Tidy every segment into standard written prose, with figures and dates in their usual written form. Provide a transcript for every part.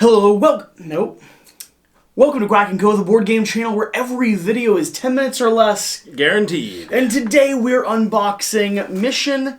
Hello, welcome to Quack Co, the board game channel where every video is 10 minutes or less. Guaranteed. And today we're unboxing Mission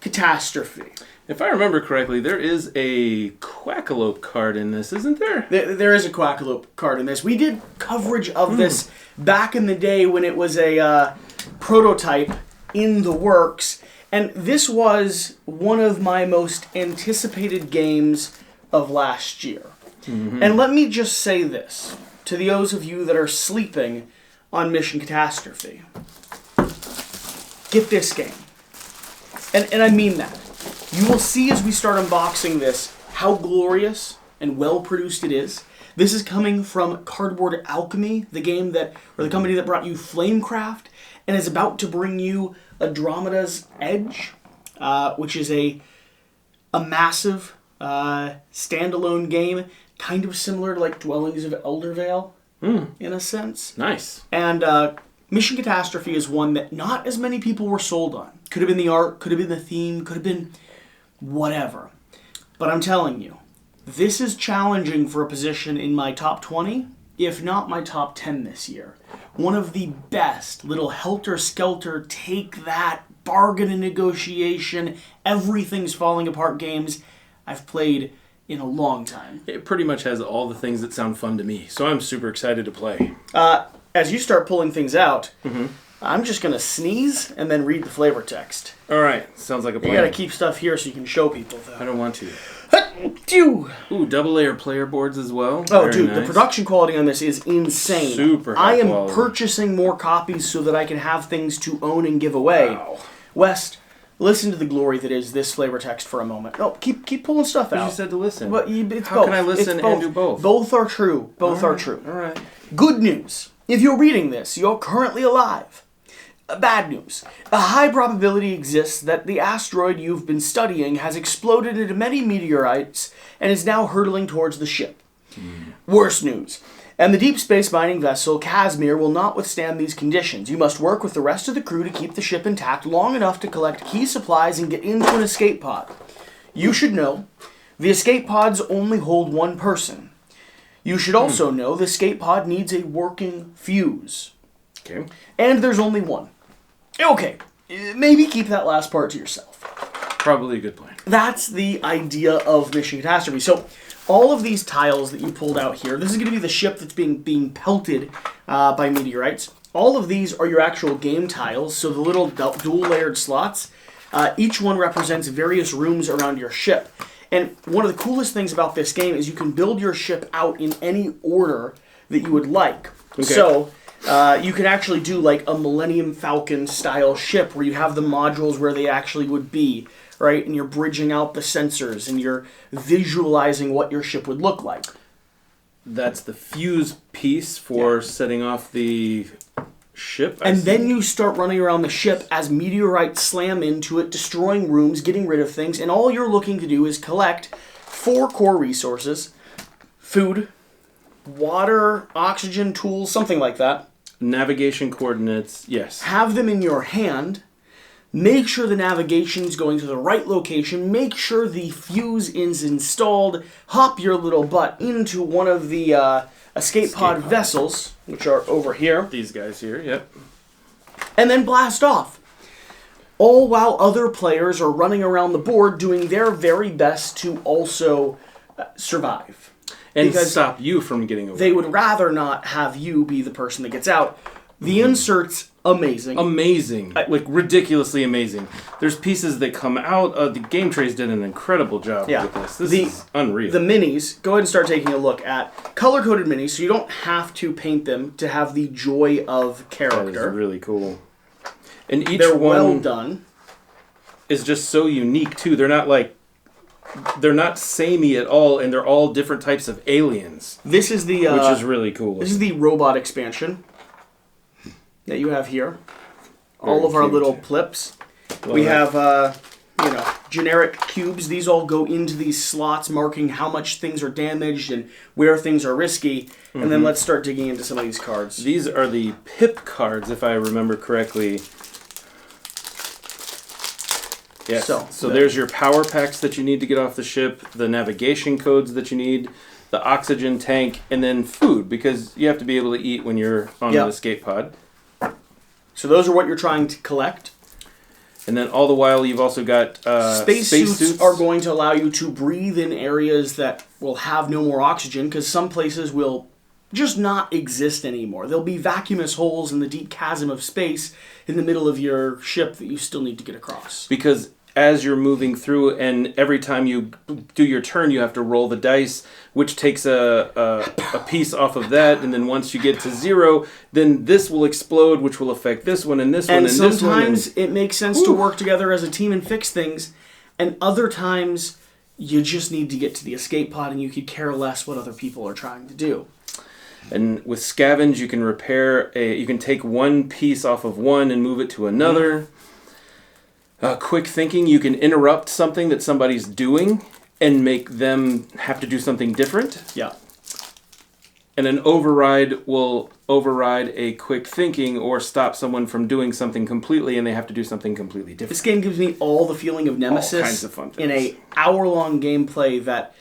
Catastrophe. If I remember correctly, there is a Quackalope card in this, isn't there? There is a Quackalope card in this. We did coverage of this back in the day when it was a prototype in the works. And this was one of my most anticipated games of last year. And let me just say this to those of you that are sleeping on Mission Catastrophe. Get this game. And I mean that. You will see as we start unboxing this how glorious and well produced it is. This is coming from Cardboard Alchemy, the company that brought you Flamecraft, and is about to bring you Andromeda's Edge, which is a massive standalone game, kind of similar to like Dwellings of Eldervale, in a sense. Nice. And Mission Catastrophe is one that not as many people were sold on. Could have been the art, could have been the theme, could have been whatever. But I'm telling you, this is challenging for a position in my top 20, if not my top 10 this year. One of the best little helter-skelter, take that, bargain and negotiation, everything's falling apart games I've played in a long time. It pretty much has all the things that sound fun to me, so I'm super excited to play. As you start pulling things out, I'm just going to sneeze and then read the flavor text. All right, sounds like a plan. You got to keep stuff here so you can show people, though. I don't want to. Ooh, double-layer player boards as well. Oh, Very dude, nice. The production quality on this is insane. Super high I am quality. purchasing more copies so that I can have things to own and give away. Wow. West, listen to the glory that is this flavor text for a moment. No, keep pulling stuff out. You said to listen. But it's How both. can I listen It's and do both? Both are true. Both are true. All right. Good news. If you're reading this, you're currently alive. Bad news. A high probability exists that the asteroid you've been studying has exploded into many meteorites and is now hurtling towards the ship. Worse news. And the deep space mining vessel Casimir will not withstand these conditions. You must work with the rest of the crew to keep the ship intact long enough to collect key supplies and get into an escape pod. You should know, the escape pods only hold one person. You should also know the escape pod needs a working fuse. Okay. And there's only one. Okay, maybe keep that last part to yourself. Probably a good plan. That's the idea of Mission Catastrophe. So all of these tiles that you pulled out here, this is going to be the ship that's being pelted by meteorites. All of these are your actual game tiles, so the little dual-layered slots. Each one represents various rooms around your ship. And one of the coolest things about this game is you can build your ship out in any order that you would like. Okay. So you can actually do like a Millennium Falcon style ship where you have the modules where they actually would be, right? And you're bridging out the sensors and you're visualizing what your ship would look like. That's the fuse piece for setting off the ship. And then you start running around the ship as meteorites slam into it, destroying rooms, getting rid of things, and all you're looking to do is collect 4 core resources: food, water, oxygen, tools, something like that. Navigation coordinates, yes. Have them in your hand. Make sure the navigation's going to the right location. Make sure the fuse is installed. Hop your little butt into one of the escape pod vessels, which are over here. These guys here, yep. And then blast off. All while other players are running around the board doing their very best to also survive. And Because stop you from getting away. they would rather not have you be the person that gets out. The insert's amazing. Amazing. Like, ridiculously amazing. There's pieces that come out. The game trays did an incredible job with this. This is unreal. The minis, go ahead and start taking a look at color-coded minis, so you don't have to paint them to have the joy of That character. is really cool. And each They're one well done. is just so unique, too. They're not samey at all, and they're all different types of aliens. This is the which is really cool. This is the robot expansion that you have here. Very all of our cute. little plips. Love We it. have generic cubes. These all go into these slots, marking how much things are damaged and where things are risky. And then let's start digging into some of these cards. These are the pip cards, if I remember correctly. Yes. So there's your power packs that you need to get off the ship, the navigation codes that you need, the oxygen tank, and then food, because you have to be able to eat when you're on an escape pod. So those are what you're trying to collect. And then all the while, you've also got space suits are going to allow you to breathe in areas that will have no more oxygen, because some places will just not exist anymore. There'll be vacuumous holes in the deep chasm of space in the middle of your ship that you still need to get across. Because as you're moving through, and every time you do your turn, you have to roll the dice, which takes a piece off of that, and then once you get to 0, then this will explode, which will affect this one and this one and this one. And sometimes it makes sense to work together as a team and fix things, and other times you just need to get to the escape pod and you could care less what other people are trying to do. And with scavenge, you can you can take one piece off of one and move it to another. Quick thinking, you can interrupt something that somebody's doing and make them have to do something different. Yeah. And an override will override a quick thinking or stop someone from doing something completely, and they have to do something completely different. This game gives me all the feeling of Nemesis all kinds of fun things. In a hour-long gameplay that,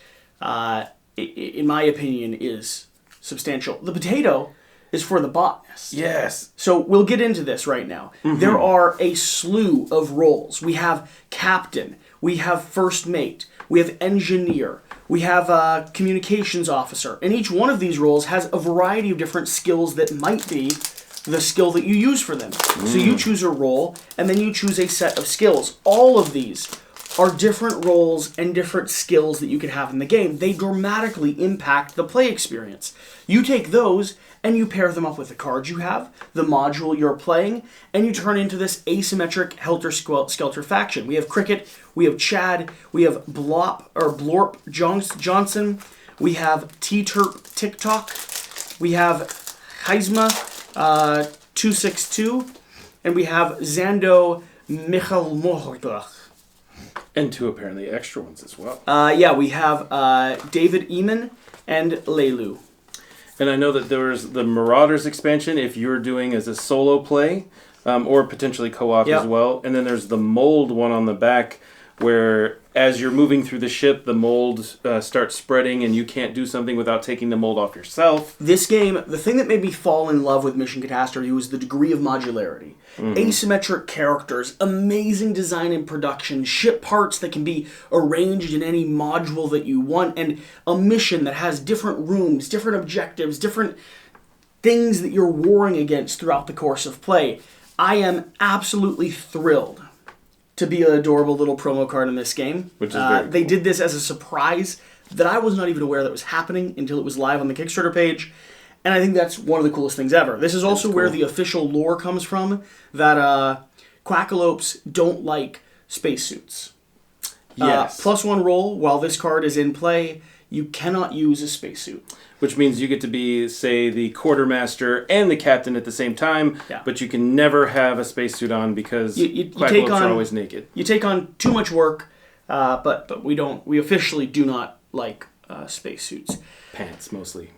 in my opinion, is substantial. The potato is for the botanist. Yes. So we'll get into this right now. Mm-hmm. There are a slew of roles. We have captain. We have first mate. We have engineer. We have communications officer. And each one of these roles has a variety of different skills that might be the skill that you use for them. So you choose a role, and then you choose a set of skills. All of these are different roles and different skills that you could have in the game. They dramatically impact the play experience. You take those and you pair them up with the cards you have, the module you're playing, and you turn into this asymmetric helter-skelter faction. We have Cricket, we have Chad, we have Blorp Johnson, we have T-Turp TikTok, we have Heisma 262, and we have Zando Michal Mohlach. And 2 apparently extra ones as well. We have David Eamon and Leilu. And I know that there's the Marauders expansion if you're doing as a solo play, or potentially co-op as well. And then there's the mold one on the back where as you're moving through the ship, the mold starts spreading and you can't do something without taking the mold off yourself. This game, the thing that made me fall in love with Mission Catastrophe was the degree of modularity. Asymmetric characters, amazing design and production, ship parts that can be arranged in any module that you want, and a mission that has different rooms, different objectives, different things that you're warring against throughout the course of play. I am absolutely thrilled to be an adorable little promo card in this game. Which is very cool. They did this as a surprise that I was not even aware that was happening until it was live on the Kickstarter page. And I think that's one of the coolest things ever. This is also where the official lore comes from, that Quackalopes don't like spacesuits. Yes. +1 roll, while this card is in play, you cannot use a spacesuit. Which means you get to be, say, the quartermaster and the captain at the same time, but you can never have a spacesuit on because Quackalopes are always naked. You take on too much work, but we officially do not like spacesuits. Pants, mostly.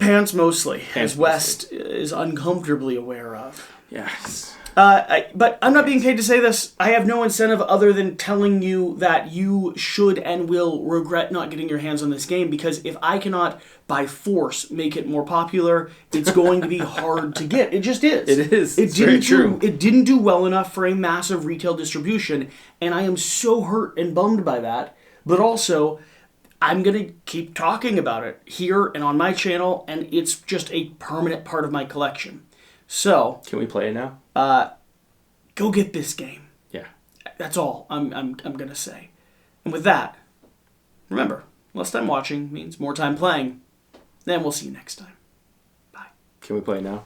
As West is uncomfortably aware of. Yes. But I'm not being paid to say this. I have no incentive other than telling you that you should and will regret not getting your hands on this game, because if I cannot, by force, make it more popular, it's going to be hard to get. It just is. It is. It's very true. It didn't do well enough for a massive retail distribution, and I am so hurt and bummed by that. But also, I'm going to keep talking about it here and on my channel, and it's just a permanent part of my collection. So, can we play it now? Go get this game. Yeah. That's all I'm going to say. And with that, remember, less time watching means more time playing. Then we'll see you next time. Bye. Can we play now?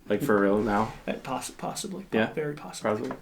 Like for real now? Possibly. Yeah. Very possibly. Probably.